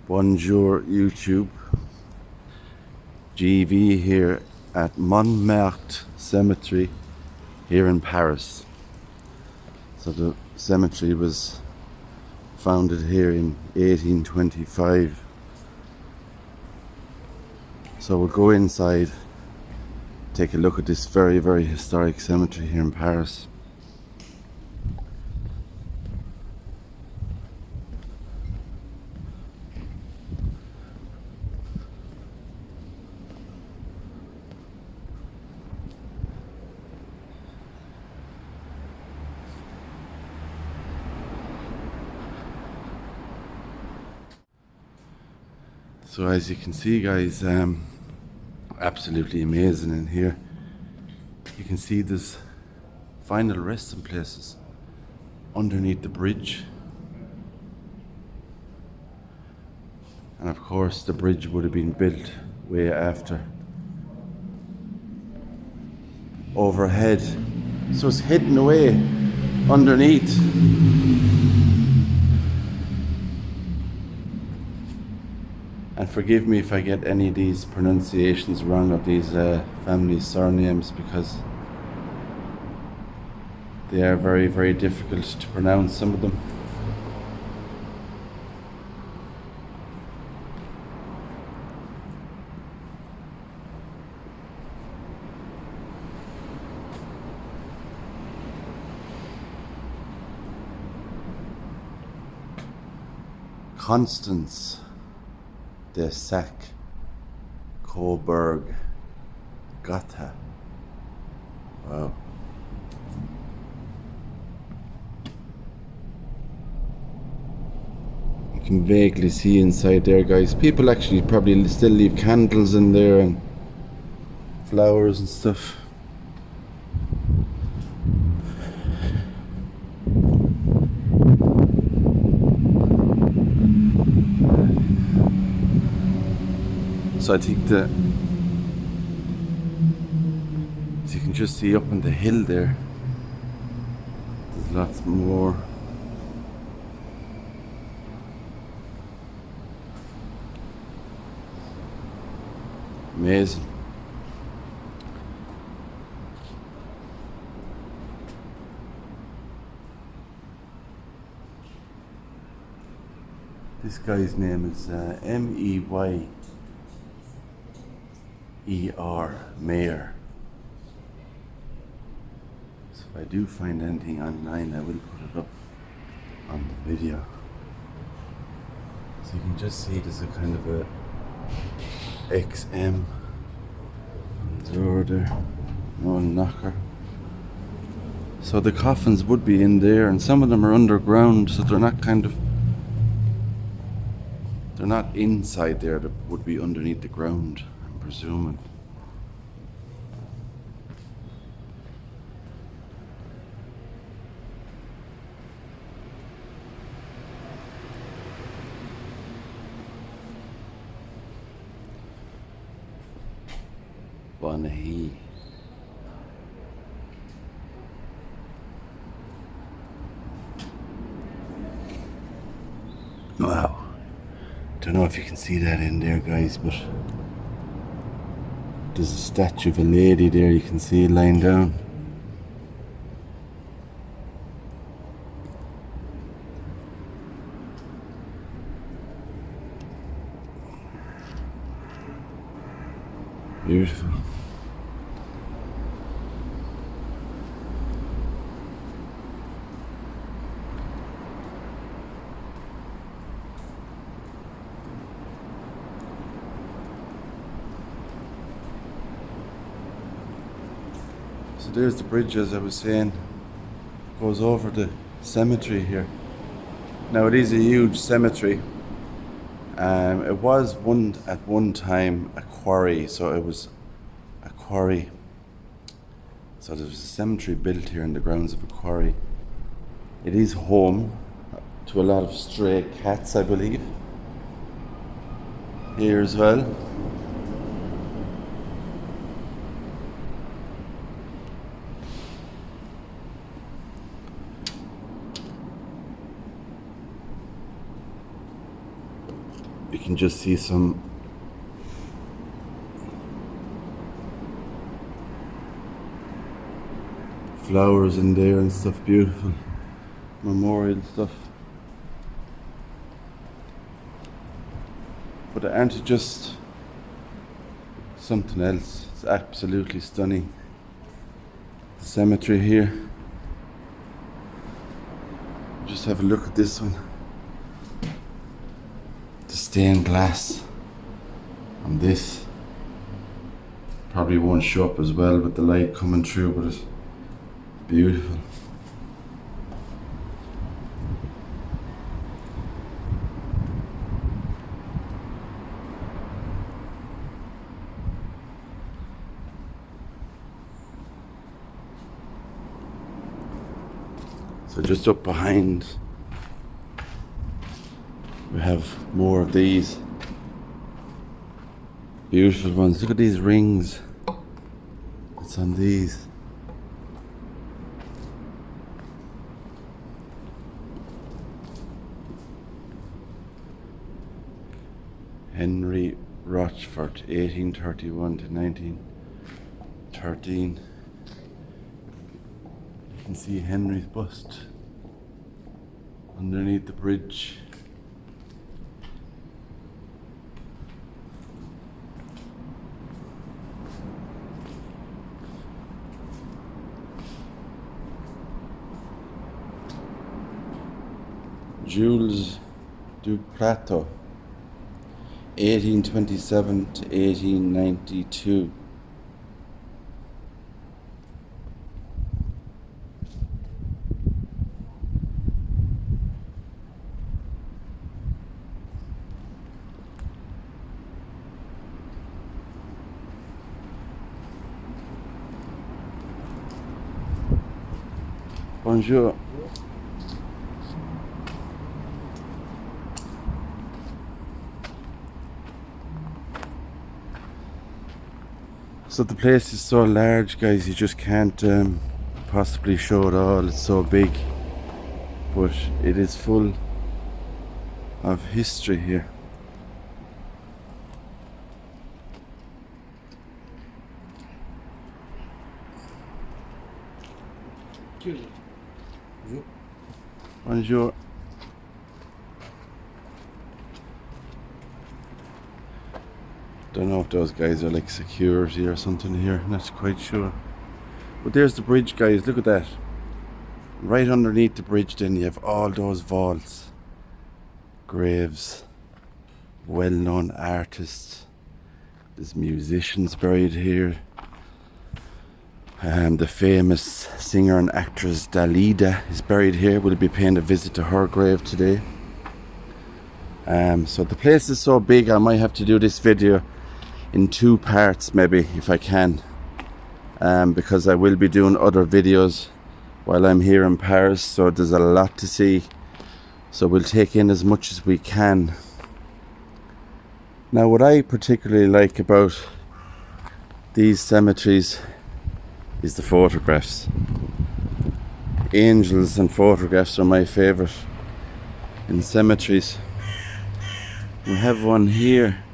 Bonjour YouTube, GV here at Montmartre Cemetery here in Paris. So the cemetery was founded here in 1825. So we'll go inside, take a look at this very, very historic cemetery here in Paris. So as you can see, guys, absolutely amazing in here. You can see there's final resting places underneath the bridge. And of course the bridge would have been built way after. Overhead. So it's hidden away underneath. And forgive me if I get any of these pronunciations wrong of these family surnames, because they are very, very difficult to pronounce, some of them. Constance de Saxe-Coburg-Gotha. Wow. You can vaguely see inside there, guys. People actually probably still leave candles in there and flowers and stuff. So I think that, as you can just see up on the hill there, there's lots more. Amazing. This guy's name is Meyr, Mayor. So if I do find anything online, I will put it up on the video. So you can just see there's a kind of a XM on the door there, no knocker. So the coffins would be in there, and some of them are underground, so they're not they're not inside there, they would be underneath the ground, I'm presuming. Bonahee. Wow. Don't know if you can see that in there, guys, but there's a statue of a lady there you can see lying down. Beautiful. So there's the bridge, as I was saying, goes over the cemetery here. Now it is a huge cemetery. It was at one time a quarry, so it was a quarry. So there was a cemetery built here in the grounds of a quarry. It is home to a lot of stray cats, I believe, here as well. You can just see some flowers in there and stuff, beautiful memorial stuff. But aren't it just something else? It's absolutely stunning. The cemetery here. Just have a look at this one. The stained glass on this. Probably won't show up as well with the light coming through, but it's beautiful. So just up behind, we have more of these beautiful ones. Look at these rings. It's on these. Henry Rochford, 1831 to 1913. You can see Henry's bust underneath the bridge. Jules du Plateau, 1827 to 1892. Bonjour. So the place is so large, guys, you just can't possibly show it all. It's so big, but it is full of history here. Bonjour. Don't know if those guys are like security or something here, not quite sure. But there's the bridge, guys, look at that. Right underneath the bridge then you have all those vaults. Graves. Well-known artists. There's musicians buried here. The famous singer and actress Dalida is buried here. We'll be paying a visit to her grave today. So the place is so big, I might have to do this video in 2 parts maybe, if I can. Because I will be doing other videos while I'm here in Paris, so there's a lot to see. So we'll take in as much as we can. Now what I particularly like about these cemeteries is the photographs. Angels and photographs are my favourite in cemeteries. We have one here.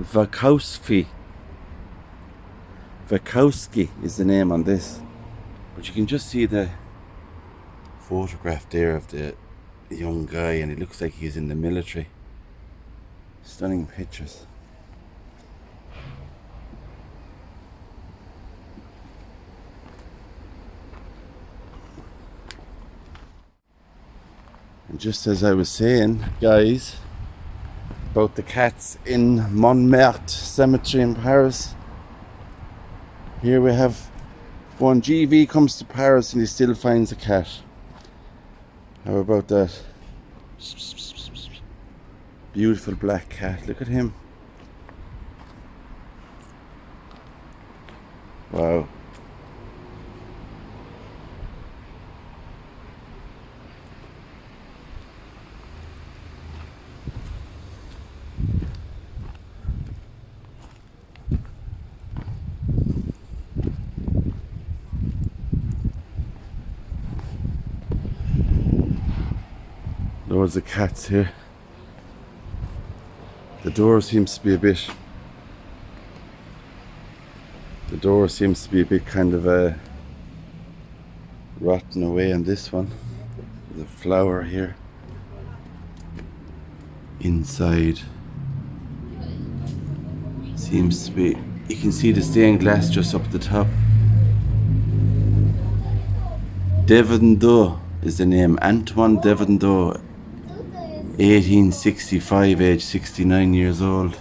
Vakowski is the name on this. But you can just see the photograph there of the young guy, and it looks like he's in the military. Stunning pictures. And just as I was saying, guys, about the cats in Montmartre cemetery in Paris, here we have one. GV comes to Paris and he still finds a cat. How about that? Beautiful black cat, look at him. Wow. Loads of cats here. The door seems to be a bit kind of rotten away on this one. There's a flower here. Inside seems to be, you can see the stained glass just up the top. Devandeau is the name. Antoine Devandeau, 1865, age 69 years old.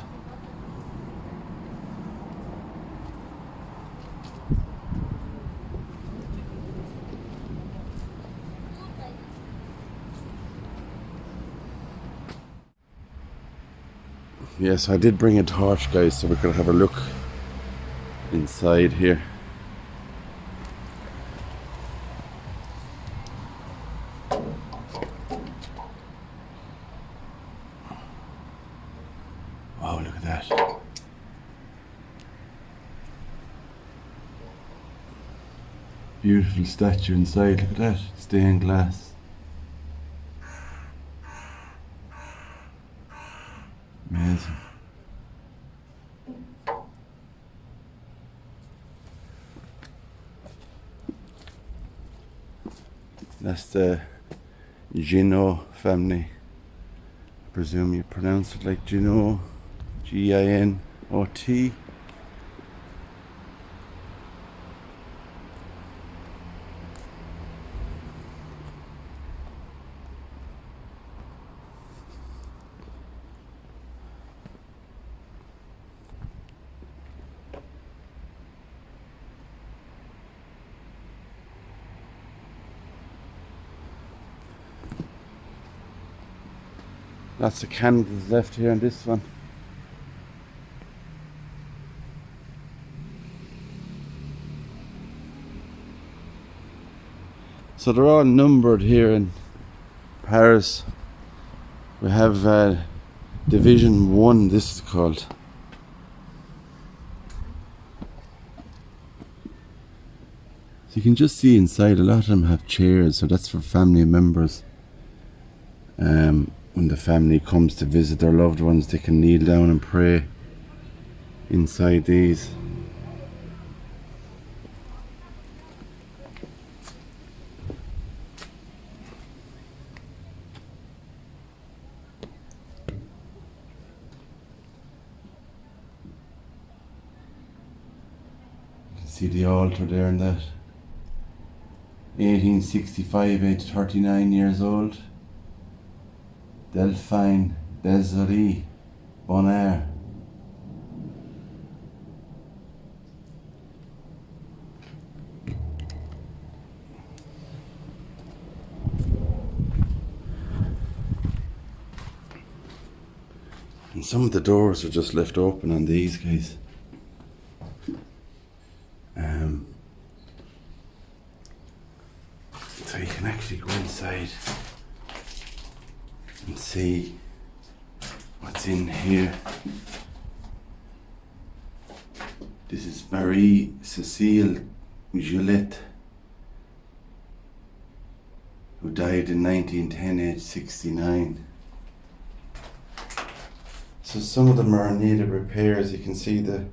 Yes, I did bring a torch, guys, so we could have a look inside here. Wow, look at that. Beautiful statue inside, look at that. Stained glass. Amazing. That's the Ginot family. I presume you pronounce it like Ginot. Ginot. Lots of candles left here on this one. So they're all numbered here in Paris. We have Division 1, this is called. So you can just see inside, a lot of them have chairs, so that's for family members. When the family comes to visit their loved ones, they can kneel down and pray inside these. You can see the altar there and that. 1865, age 39 years old. Delphine Desiree Bonaire. And some of the doors are just left open on these guys. So you can actually go inside and see what's in here. This is Marie Cécile Gillette, who died in 1910, age 69. So some of them are in need of repairs. You can see the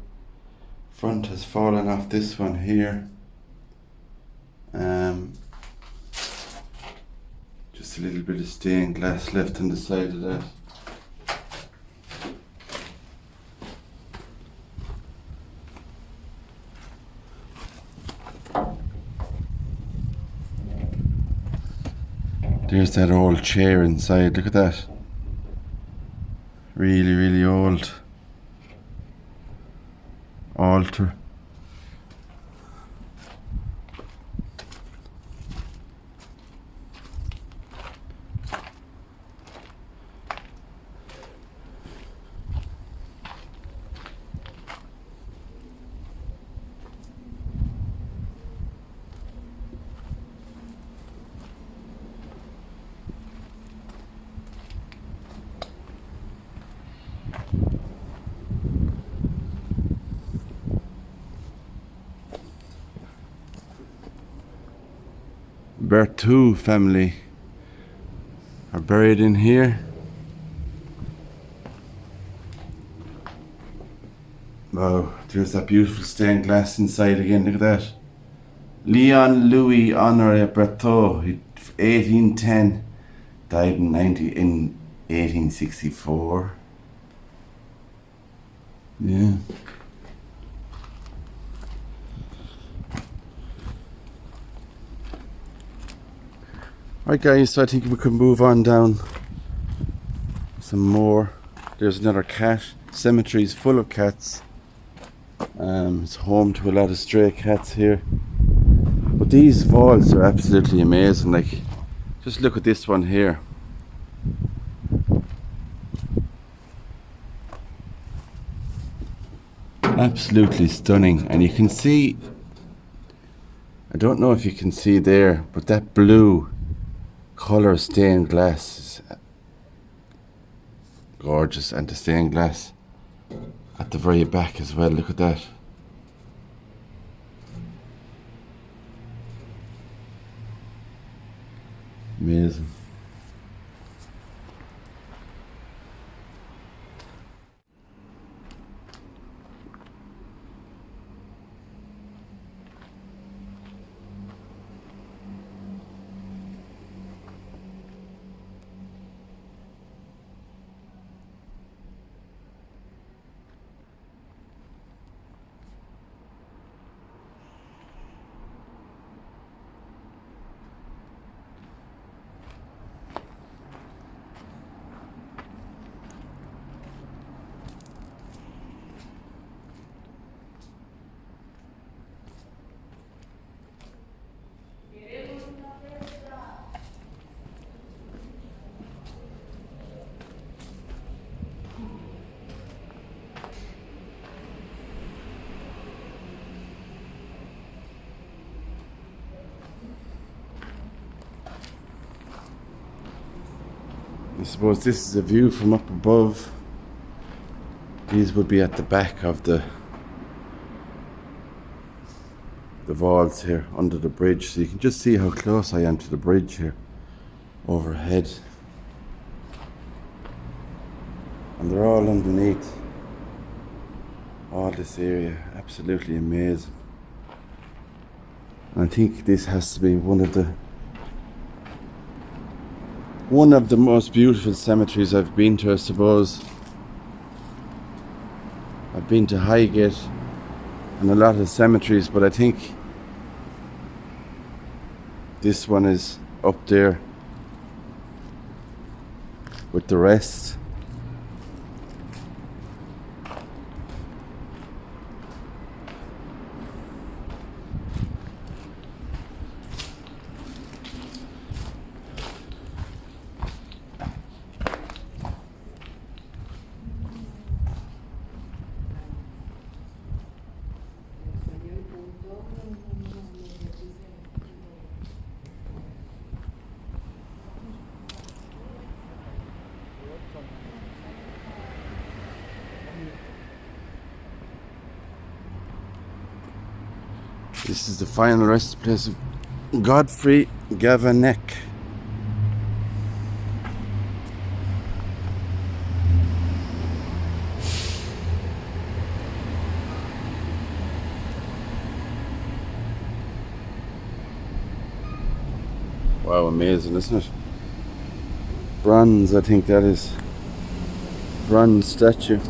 front has fallen off this one here. Just a little bit of stained glass left on the side of that. There's that old chair inside, look at that. Really, really old altar. Berthoud family. are buried in here. Wow, there's that beautiful stained glass inside again, look at that. Leon Louis Honoré Berthaud, 1810, died in 1864. Yeah. Right guys, so I think we could move on down some more. There's another cat. Cemetery is full of cats. It's home to a lot of stray cats here. But these vaults are absolutely amazing. Like, just look at this one here. Absolutely stunning. And you can see, I don't know if you can see there, but that blue colour stained glass is gorgeous. And the stained glass at the very back as well, look at that. Amazing. I suppose this is a view from up above. These would be at the back of the vaults here under the bridge, so you can just see how close I am to the bridge here overhead. And they're all underneath all this area. Absolutely amazing. And I think this has to be one of the most beautiful cemeteries I've been to, I suppose. I've been to Highgate and a lot of cemeteries, but I think this one is up there with the rest. This is the final resting place of Godfrey Gavanek. Wow, amazing, isn't it? Bronze, I think that is. Bronze statue.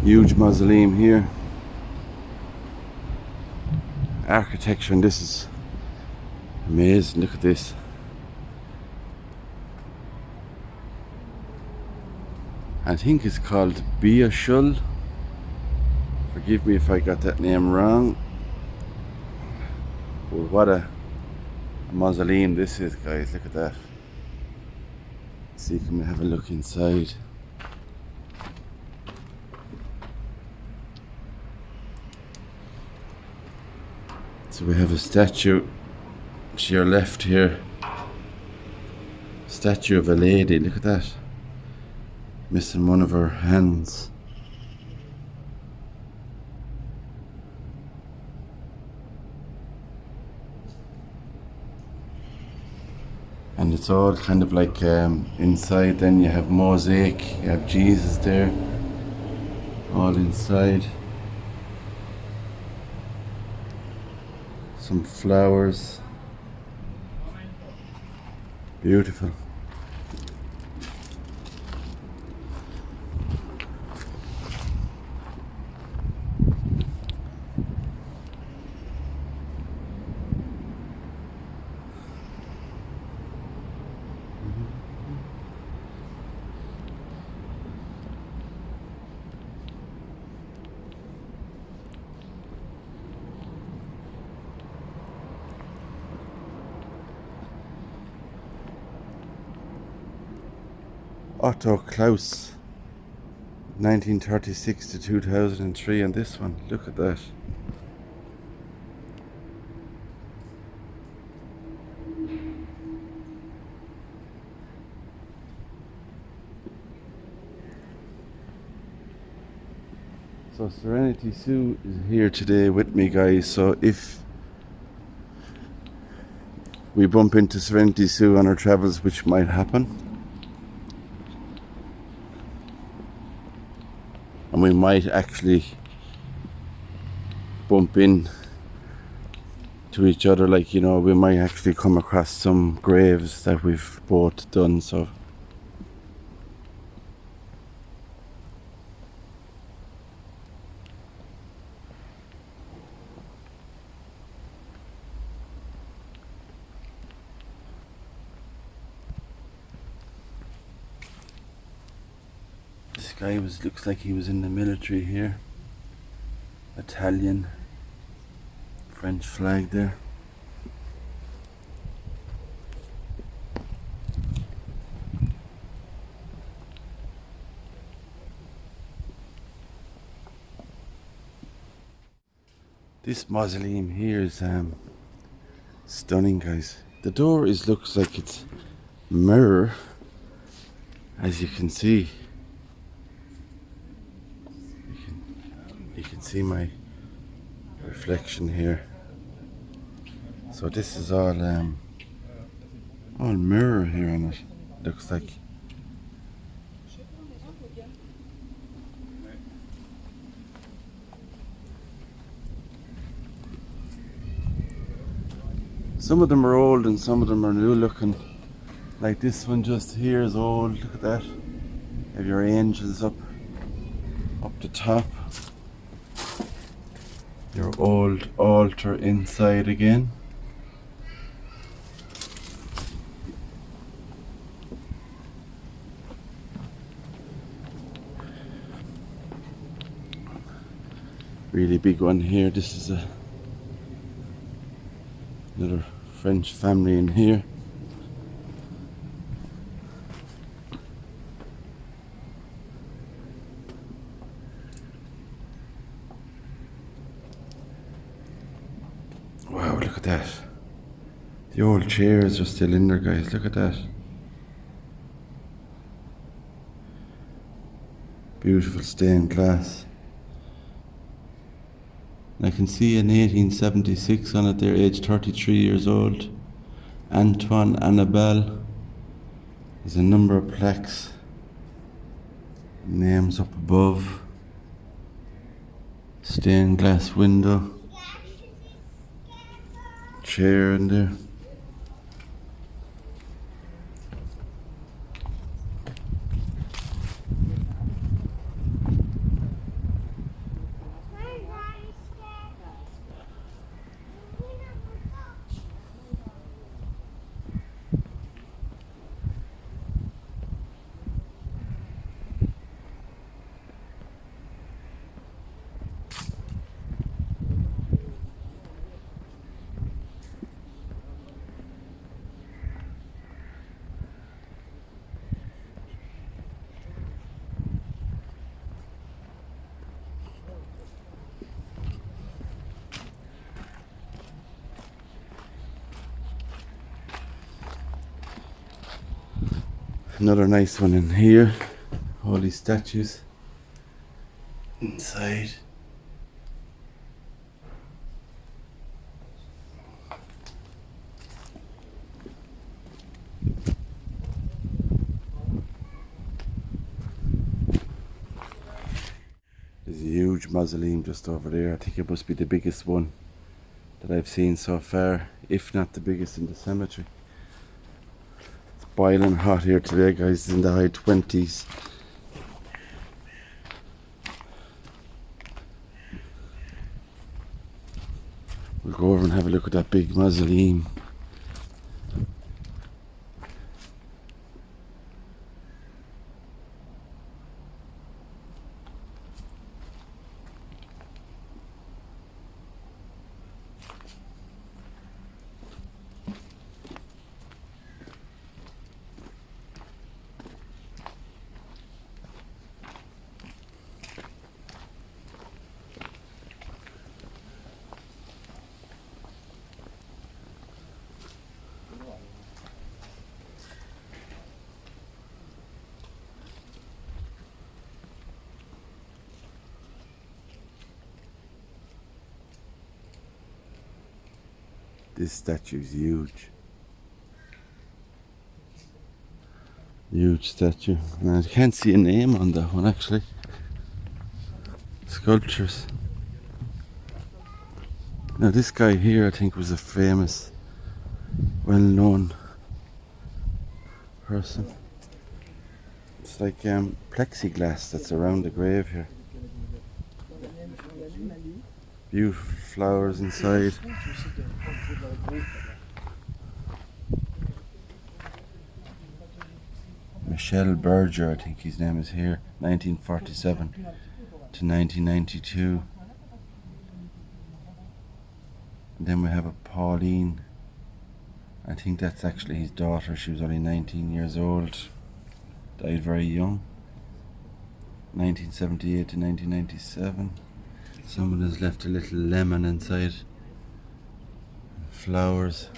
Huge mausoleum here. Architecture, and this is amazing. Look at this. I think it's called Biashul. Forgive me if I got that name wrong. But what a a mausoleum this is, guys. Look at that. See, can we have a look inside? So we have a statue to your left here. Statue of a lady, look at that. Missing one of her hands. And it's all kind of like inside. Then you have mosaic, you have Jesus there, all inside. Some flowers. Beautiful. Otto Klaus, 1936 to 2003, and this one, look at that. So Serenity Sue is here today with me, guys, so if we bump into Serenity Sue on our travels, which might happen, and we might actually bump in to each other, like, you know, we might actually come across some graves that we've both done. So this guy looks like he was in the military here. Italian, French flag there. This mausoleum here is stunning, guys. The door looks like it's mirror, as you can see. You can see my reflection here. So this is all mirror here on it. Looks like. Some of them are old and some of them are new looking. Like this one just here is old. Look at that. You have your angels up the top. Your old altar inside again. Really big one here. This is another French family in here. Wow, look at that. The old chairs are still in there, guys. Look at that. Beautiful stained glass. I can see in 1876 on it there, age 33 years old. Antoine Annabelle. There's a number of plaques. Names up above. Stained glass window. Chair in there. Another nice one in here. All these statues inside. There's a huge mausoleum just over there. I think it must be the biggest one that I've seen so far, if not the biggest in the cemetery. It's boiling hot here today, guys. It's in the high 20s. We'll go over and have a look at that big mausoleum. This statue is huge. Huge statue. And I can't see a name on that one actually. Sculptures. Now this guy here I think was a famous, well-known person. It's like plexiglass that's around the grave here. Beautiful flowers inside. Michel Berger, I think his name is here, 1947 to 1992. And then we have a Pauline. I think that's actually his daughter. She was only 19 years old. Died very young. 1978 to 1997. Someone has left a little lemon inside. Flowers.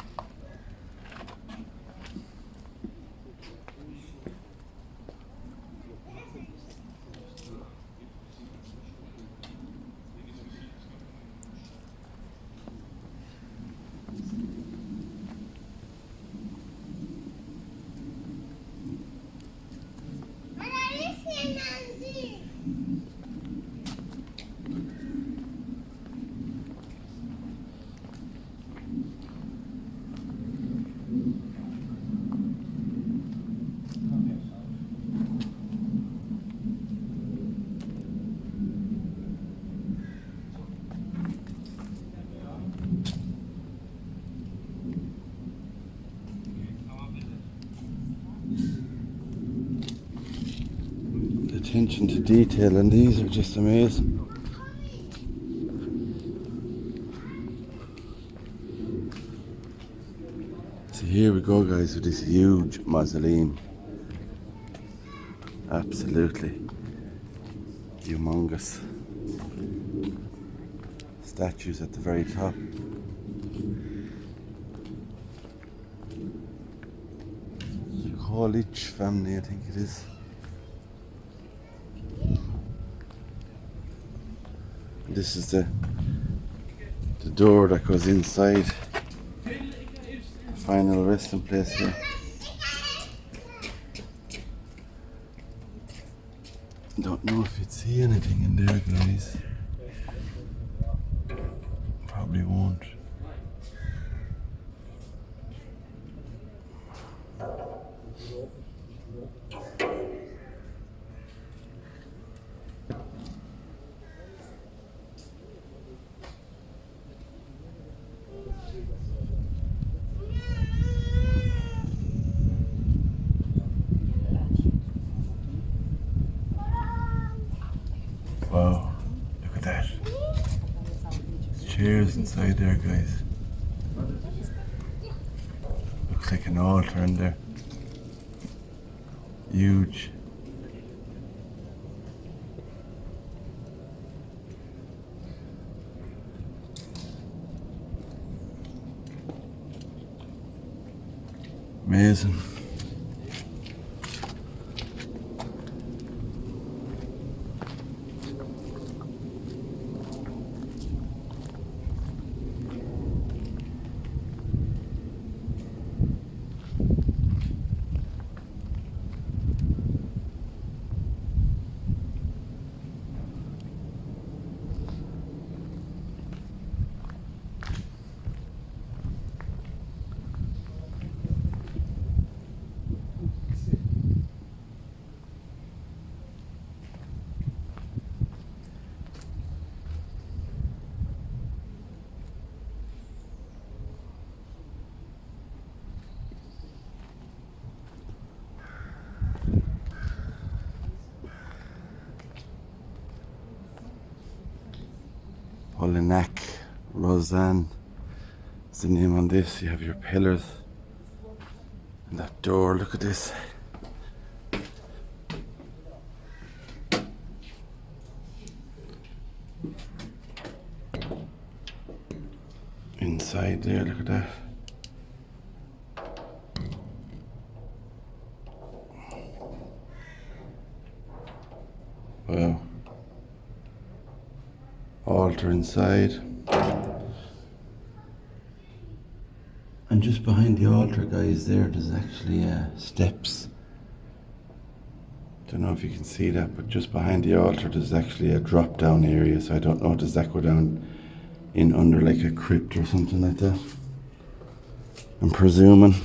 Attention to detail, and these are just amazing. So here we go, guys, with this huge mausoleum. Absolutely humongous. Statues at the very top. The Kolich family, I think it is. This is the door that goes inside. The final resting place here. Don't know if you'd see anything in there, guys. Probably won't. Wow, look at that. There's chairs inside there, guys. Looks like an altar in there. Huge. Amazing. Polignac, Rosanne is the name on this. You have your pillars and that door. Look at this. Inside there, look at that. Wow. Altar inside. And just behind the altar, guys, there's actually steps. Don't know if you can see that, but just behind the altar there's actually a drop down area, so I don't know, does that go down in under like a crypt or something like that? I'm presuming.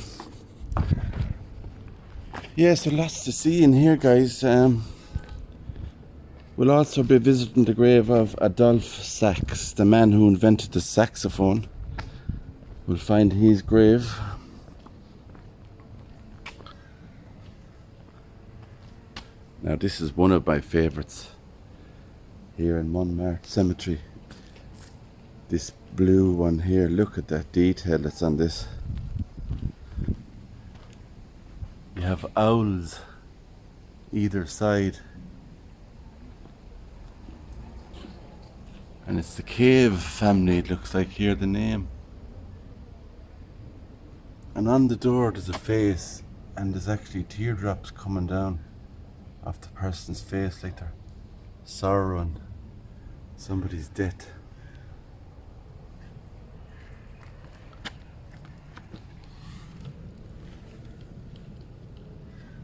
Yeah, so lots to see in here, guys. We'll also be visiting the grave of Adolphe Sax, the man who invented the saxophone. We'll find his grave. Now this is one of my favourites here in Montmartre Cemetery. This blue one here, look at that detail that's on this. You have owls either side. And it's the Cave family, it looks like here, the name. And on the door there's a face, and there's actually teardrops coming down off the person's face, like they're sorrowing somebody's death.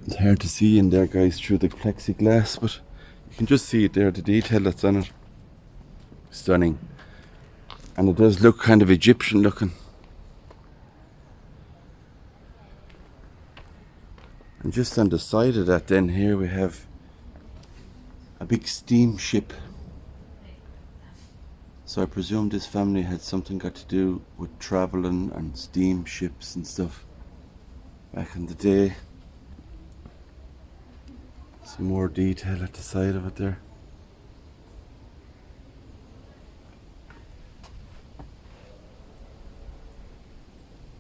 It's hard to see in there, guys, through the plexiglass, but you can just see it there, the detail that's on it. Stunning. And it does look kind of Egyptian looking. And just on the side of that then here we have a big steamship. So I presume this family had something got to do with travelling and steamships and stuff back in the day. Some more detail at the side of it there.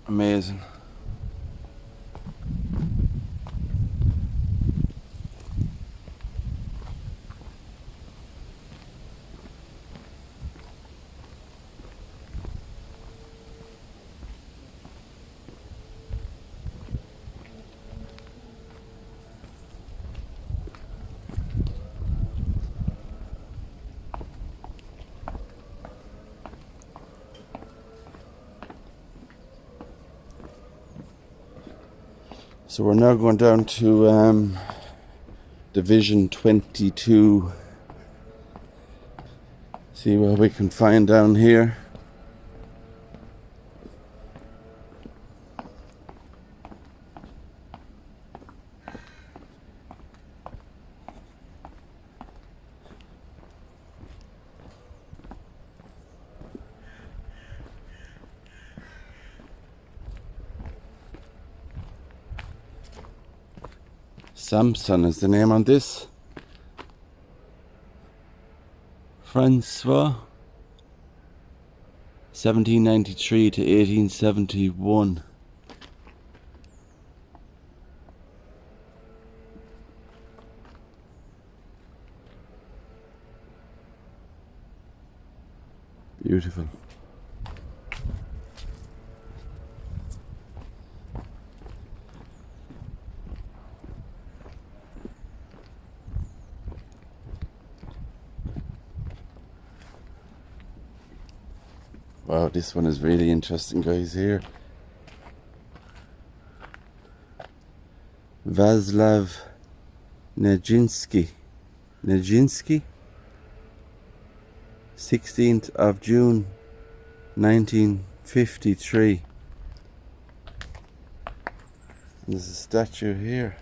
Amazing. So we're now going down to Division 22. See what we can find down here. Samson is the name on this. Francois, 1793 to 1871. Beautiful. Wow, this one is really interesting, guys, here. Václav Nijinsky. 16th of June, 1953. And there's a statue here.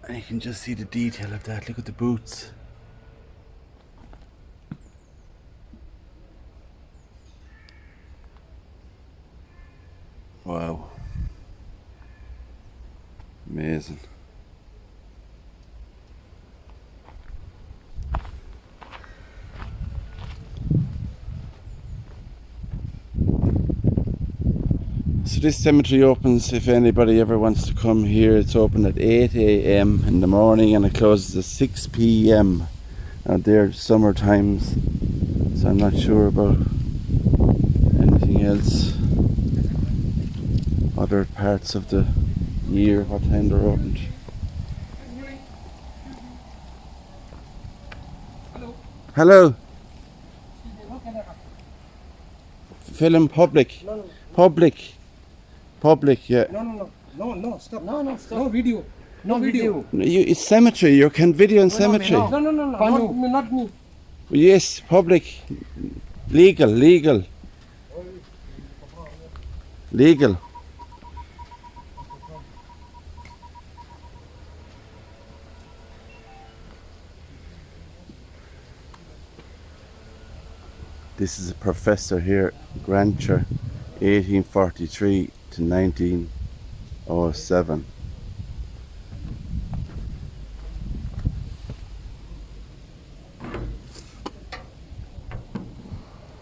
And you can just see the detail of that. Look at the boots. Wow. Amazing. So this cemetery opens, if anybody ever wants to come here, it's open at 8 a.m. in the morning and it closes at 6 p.m. Now they're summer times, so I'm not sure about anything else. Other parts of the year, what time they're opened. Hello. Film public. No, no, Public. Public, yeah. no, stop. No, stop. No video. No video. It's cemetery, you can video in cemetery. No, not me. Yes, public. Legal. This is a professor here, Grantchire, 1843 to 1907.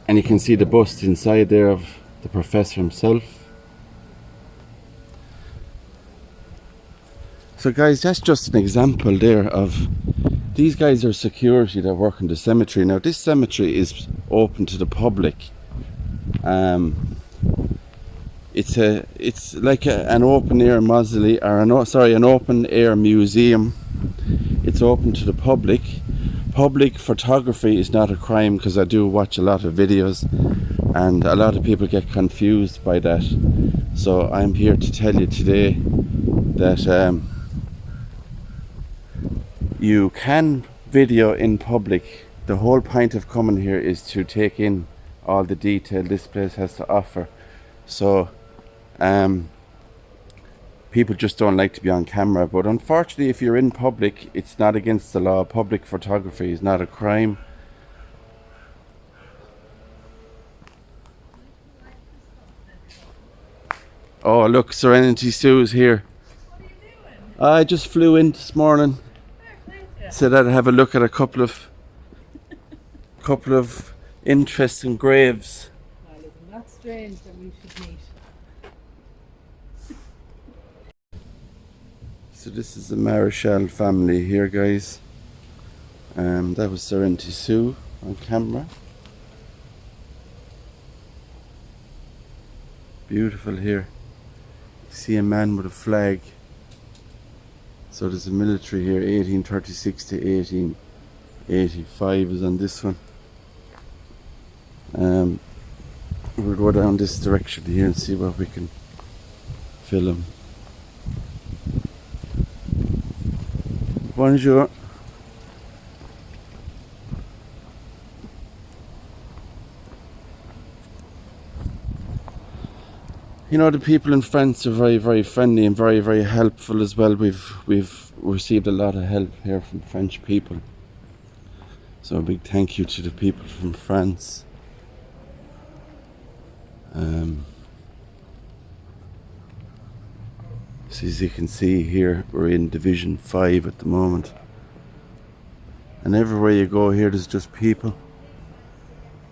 And you can see the bust inside there of the professor himself. So guys, that's just an example there of, these guys are security that work in the cemetery. Now this cemetery is open to the public. It's like an open air mausoleum, or an open air museum. It's open to the public. Public photography is not a crime, because I do watch a lot of videos and a lot of people get confused by that. So I'm here to tell you today that you can video in public. The whole point of coming here is to take in all the detail this place has to offer. So people just don't like to be on camera, but unfortunately if you're in public, it's not against the law. Public photography is not a crime. Oh look, Serenity Sue's here. What are you doing? I just flew in this morning. Said I'd have a look at a couple of interesting graves. Well, isn't that strange that we should meet? So this is the Marechal family here, guys. That was Serenity Sue on camera. Beautiful here. You see a man with a flag. So there's a military here, 1836 to 1885 is on this one. We'll go down this direction here and see what we can film. Bonjour. You know, the people in France are very, very friendly and very, very helpful as well. We've received a lot of help here from French people. So a big thank you to the people from France. So as you can see here, we're in Division 5 at the moment. And everywhere you go here, there's just people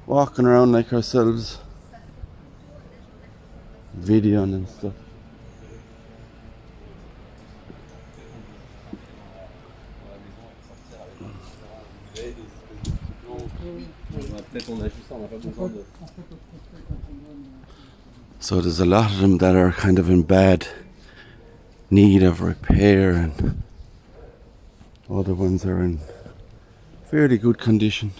walking around like ourselves, videoing and stuff. So there's a lot of them that are kind of in bad need of repair, and other ones are in fairly good condition.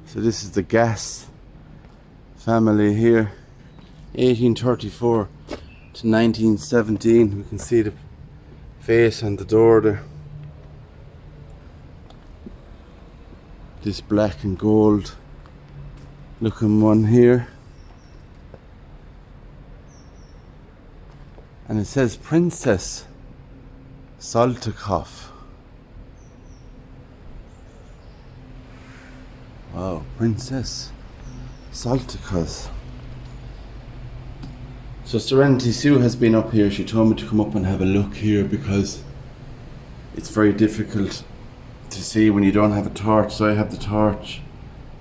So this is the Gas family here, 1834 to 1917. We can see the face on the door there. This black and gold looking one here. And it says Princess Saltykov. Wow, Princess Salticos. So Serenity Sue has been up here. She told me to come up and have a look here because it's very difficult to see when you don't have a torch. So I have the torch.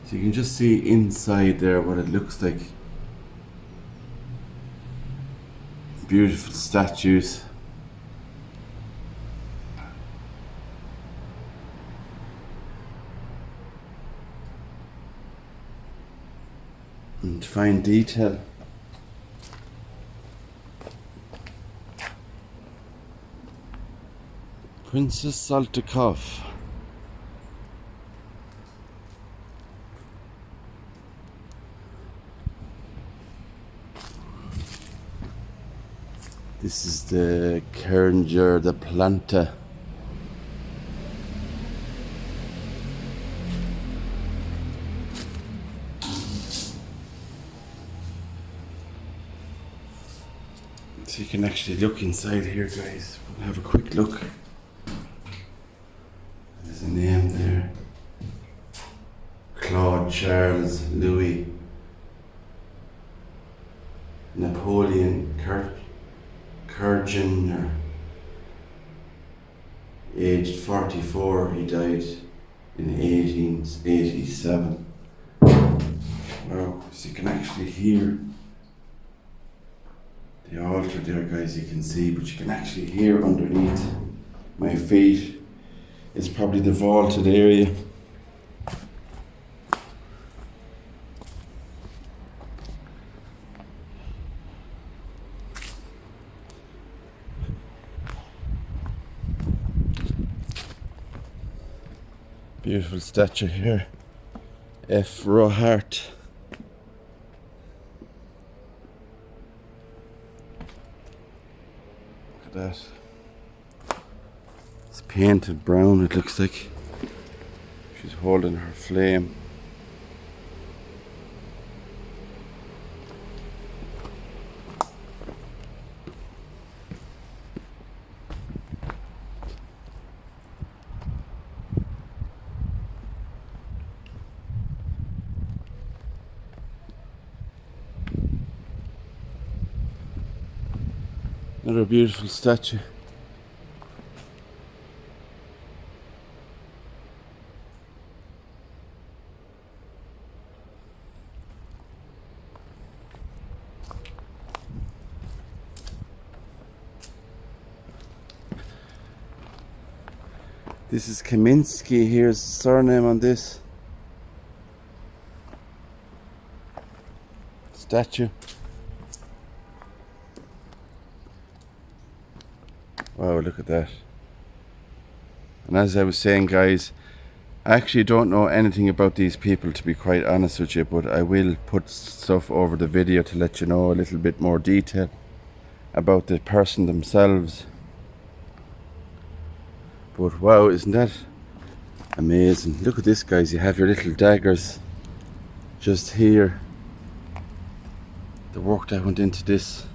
So you can just see inside there what it looks like. Beautiful statues. And fine detail. Princess Saltykov. This is the Kernger, the Planta. So you can actually look inside here, guys. We'll have a quick look. There's a name there. Claude Charles Louis Napoleon Kergener. Aged 44, he died in 1887. Wow, so you can actually hear the altar there, guys, you can see, but you can actually hear underneath my feet is probably the vaulted area. Beautiful statue here. F. Rohart. That. It's painted brown, it looks like. She's holding her flame. Another beautiful statue. This is Kaminsky. Here's the surname on this statue. Wow, look at that. And as I was saying, guys, I actually don't know anything about these people, to be quite honest with you, but I will put stuff over the video to let you know a little bit more detail about the person themselves. But wow, isn't that amazing? Look at this, guys. You have your little daggers just here. The work that went into this.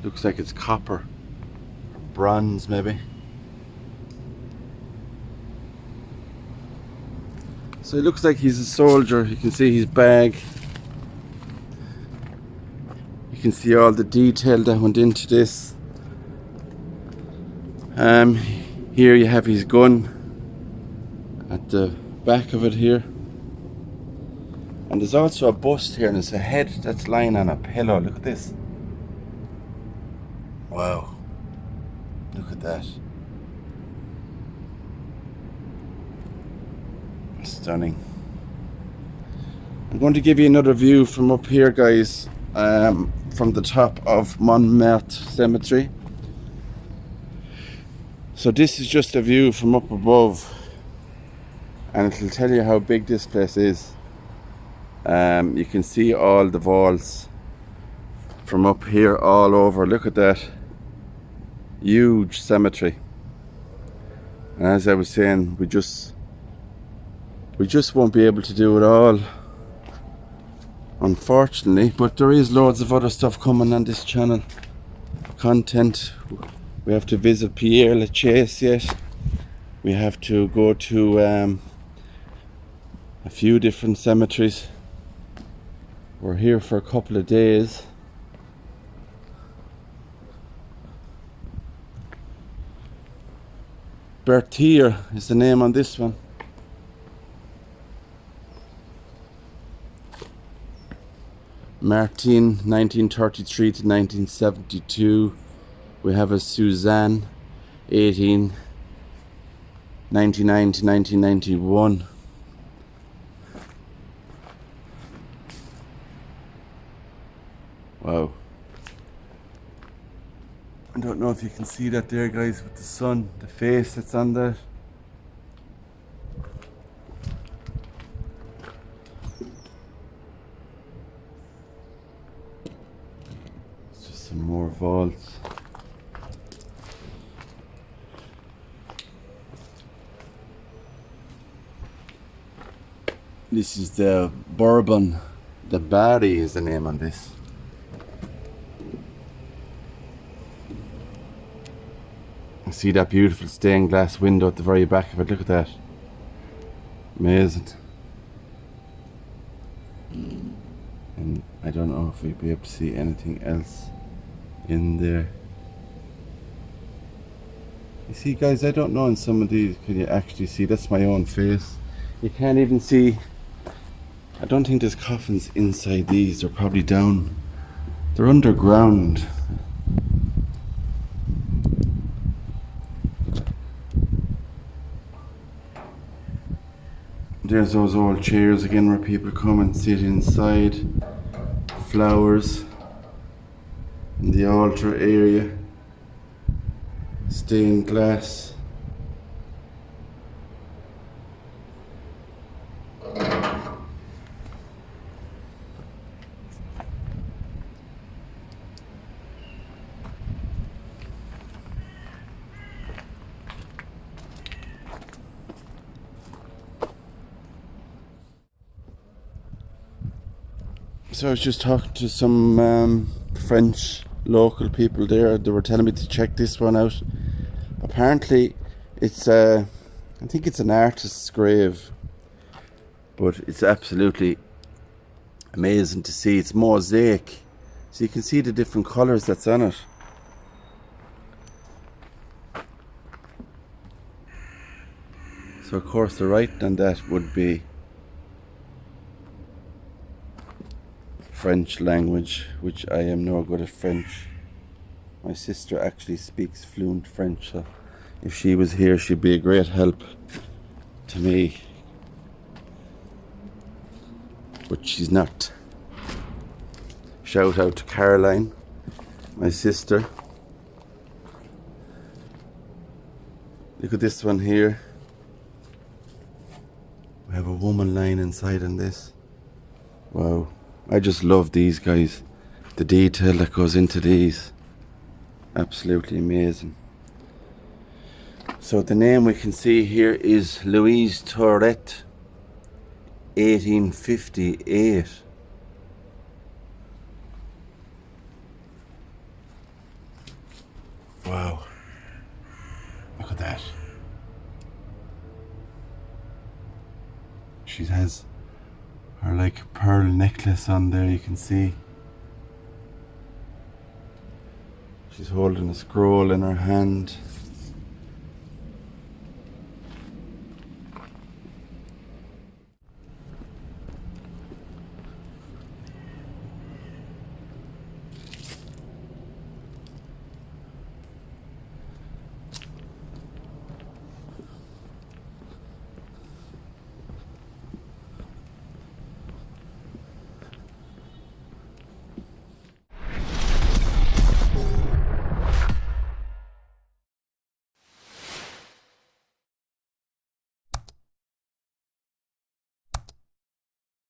Looks like it's copper or bronze, maybe. So it looks like he's a soldier. You can see his bag. You can see all the detail that went into this. Here you have his gun at the back of it here. And there's also a bust here, and it's a head that's lying on a pillow. Look at this. Wow, look at that. Stunning. I'm going to give you another view from up here, guys, from the top of Montmartre Cemetery. So this is just a view from up above, and it'll tell you how big this place is. You can see all the vaults from up here all over. Look at that. Huge cemetery. And as I was saying, we just won't be able to do it all, unfortunately, but there is loads of other stuff coming on this channel. Content. We have to visit Pierre Lachaise yet. we have to go to a few different cemeteries. We're here for a couple of days. Berthier is the name on this one. Martin, 1933 to 1972. We have a Suzanne, 1899 to 1991. Wow. I don't know if you can see that there, guys, with the sun, the face that's on that. It's just some more vaults. This is the Bourbon. The Barry is the name on this. See that beautiful stained glass window at the very back of it. Look at that. Amazing. And I don't know if we'd be able to see anything else in there. You see, guys, I don't know in some of these, can you actually see? That's my own face. You can't even see. I don't think there's coffins inside these. They're probably down. They're underground. There's those old chairs again where people come and sit inside. Flowers in the altar area. Stained glass. So I was just talking to some French local people there. They were telling me to check this one out. Apparently it's I think it's an artist's grave, but it's absolutely amazing to see. It's mosaic, so you can see the different colours that's on it. So of course the writing on that would be French language, which I am no good at French. My sister actually speaks fluent French, so if she was here she'd be a great help to me, but she's not. Shout out to Caroline, my sister. Look at this one here. We have a woman lying inside on this. Wow. I just love these, guys. The detail that goes into these. Absolutely amazing. So the name we can see here is Louise Tourette, 1858. Wow. Look at that. She has her like pearl necklace on there, you can see. She's holding a scroll in her hand.